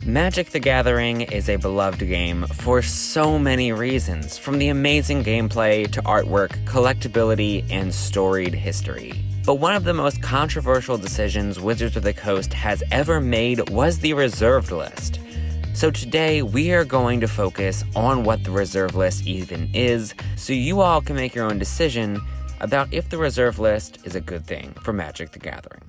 Magic the Gathering is a beloved game for so many reasons, from the amazing gameplay to artwork, collectability, and storied history. But one of the most controversial decisions Wizards of the Coast has ever made was the reserved list. So today we are going to focus on what the reserve list even is, so you all can make your own decision about if the reserve list is a good thing for Magic the Gathering.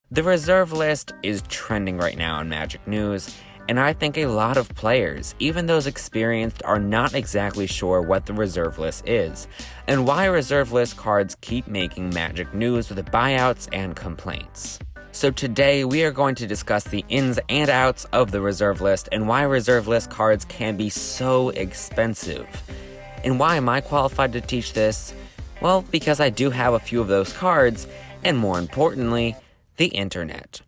The reserve list is trending right now in Magic news, and I think a lot of players, even those experienced, are not exactly sure what the reserve list is, and why reserve list cards keep making Magic news with buyouts and complaints. So today we are going to discuss the ins and outs of the reserve list and why reserve list cards can be so expensive. And why am I qualified to teach this? Well, because I do have a few of those cards, and more importantly, the internet.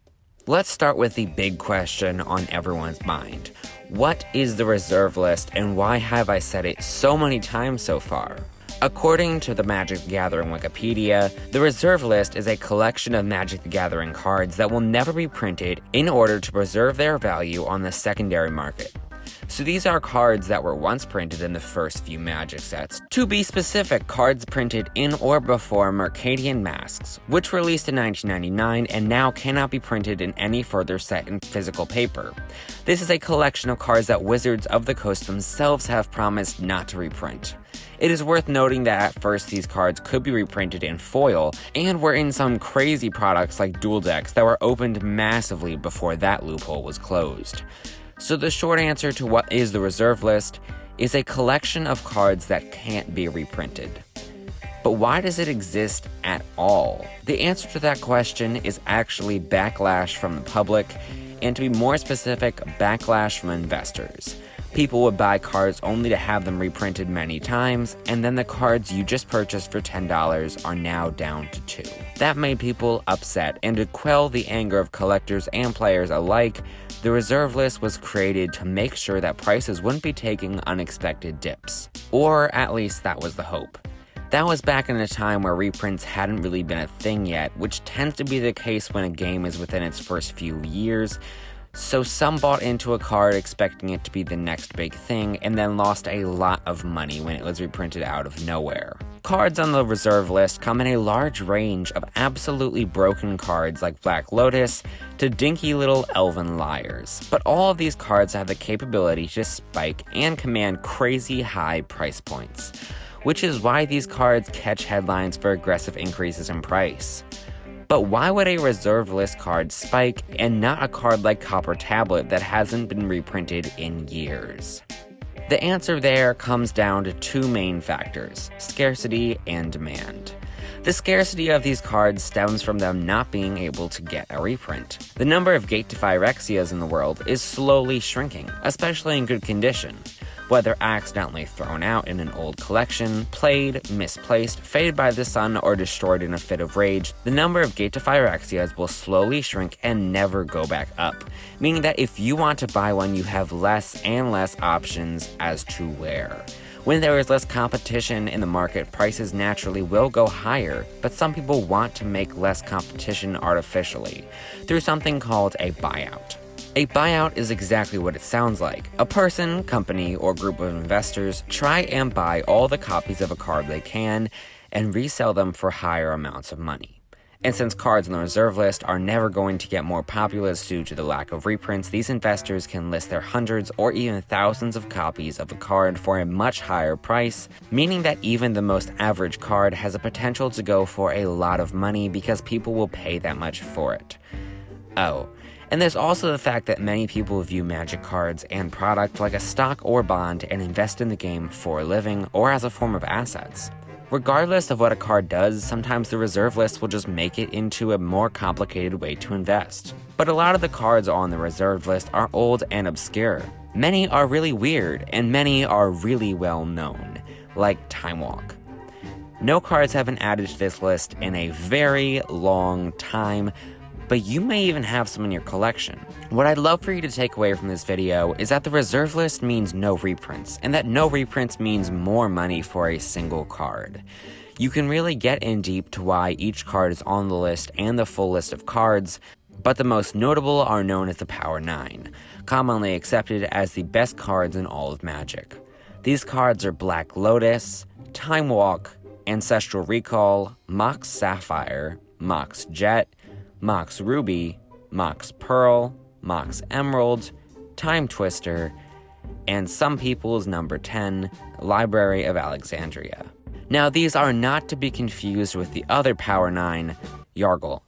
Let's start with the big question on everyone's mind. What is the reserve list, and why have I said it so many times so far? According to the Magic the Gathering Wikipedia, the reserve list is a collection of Magic the Gathering cards that will never be printed in order to preserve their value on the secondary market. So these are cards that were once printed in the first few Magic sets. To be specific, cards printed in or before Mercadian Masks, which released in 1999 and now cannot be printed in any further set in physical paper. This is a collection of cards that Wizards of the Coast themselves have promised not to reprint. It is worth noting that at first these cards could be reprinted in foil, and were in some crazy products like dual decks that were opened massively before that loophole was closed. So the short answer to what is the reserve list is a collection of cards that can't be reprinted. But why does it exist at all? The answer to that question is actually backlash from the public, and to be more specific, backlash from investors. People would buy cards only to have them reprinted many times, and then the cards you just purchased for $10 are now down to $2. That made people upset, and to quell the anger of collectors and players alike, the reserve list was created to make sure that prices wouldn't be taking unexpected dips. Or at least that was the hope. That was back in a time where reprints hadn't really been a thing yet, which tends to be the case when a game is within its first few years. So some bought into a card expecting it to be the next big thing, and then lost a lot of money when it was reprinted out of nowhere. Cards on the reserve list come in a large range of absolutely broken cards like Black Lotus to dinky little elven liars. But all of these cards have the capability to spike and command crazy high price points, which is why these cards catch headlines for aggressive increases in price. But why would a reserve list card spike and not a card like Copper Tablet that hasn't been reprinted in years? The answer there comes down to two main factors: scarcity and demand. The scarcity of these cards stems from them not being able to get a reprint. The number of Gate to Phyrexias in the world is slowly shrinking, especially in good condition. Whether accidentally thrown out in an old collection, played, misplaced, faded by the sun, or destroyed in a fit of rage, the number of Gate to Phyrexias will slowly shrink and never go back up, meaning that if you want to buy one, you have less and less options as to where. When there is less competition in the market, prices naturally will go higher, but some people want to make less competition artificially, through something called a buyout. A buyout is exactly what it sounds like. A person, company, or group of investors try and buy all the copies of a card they can and resell them for higher amounts of money. And since cards on the reserve list are never going to get more popular due to the lack of reprints, these investors can list their hundreds or even thousands of copies of a card for a much higher price, meaning that even the most average card has a potential to go for a lot of money because people will pay that much for it. Oh, and there's also the fact that many people view Magic cards and product like a stock or bond and invest in the game for a living or as a form of assets. Regardless of what a card does, sometimes the reserve list will just make it into a more complicated way to invest. But a lot of the cards on the reserve list are old and obscure. Many are really weird, and many are really well known, like Time Walk. No cards have been added to this list in a very long time, but you may even have some in your collection. What I'd love for you to take away from this video is that the reserve list means no reprints, and that no reprints means more money for a single card. You can really get in deep to why each card is on the list and the full list of cards, but the most notable are known as the Power 9, commonly accepted as the best cards in all of Magic. These cards are Black Lotus, Time Walk, Ancestral Recall, Mox Sapphire, Mox Jet, Mox Ruby, Mox Pearl, Mox Emerald, Time Twister, and some people's number 10, Library of Alexandria. Now, these are not to be confused with the other Power 9, Yargle.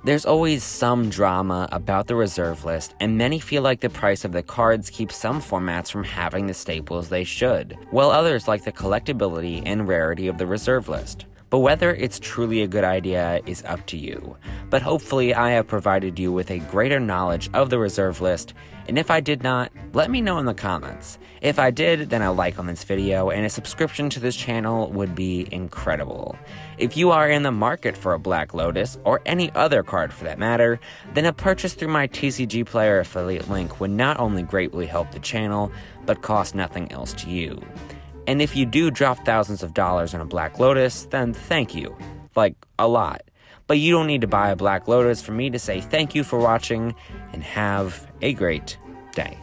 There's always some drama about the reserve list, and many feel like the price of the cards keeps some formats from having the staples they should, while others like the collectability and rarity of the reserve list. But whether it's truly a good idea is up to you. But hopefully I have provided you with a greater knowledge of the reserve list, and if I did not, let me know in the comments. If I did, then a like on this video and a subscription to this channel would be incredible. If you are in the market for a Black Lotus, or any other card for that matter, then a purchase through my TCG Player affiliate link would not only greatly help the channel, but cost nothing else to you. And if you do drop thousands of dollars on a Black Lotus, then thank you. Like, a lot. But you don't need to buy a Black Lotus for me to say thank you for watching, and have a great day.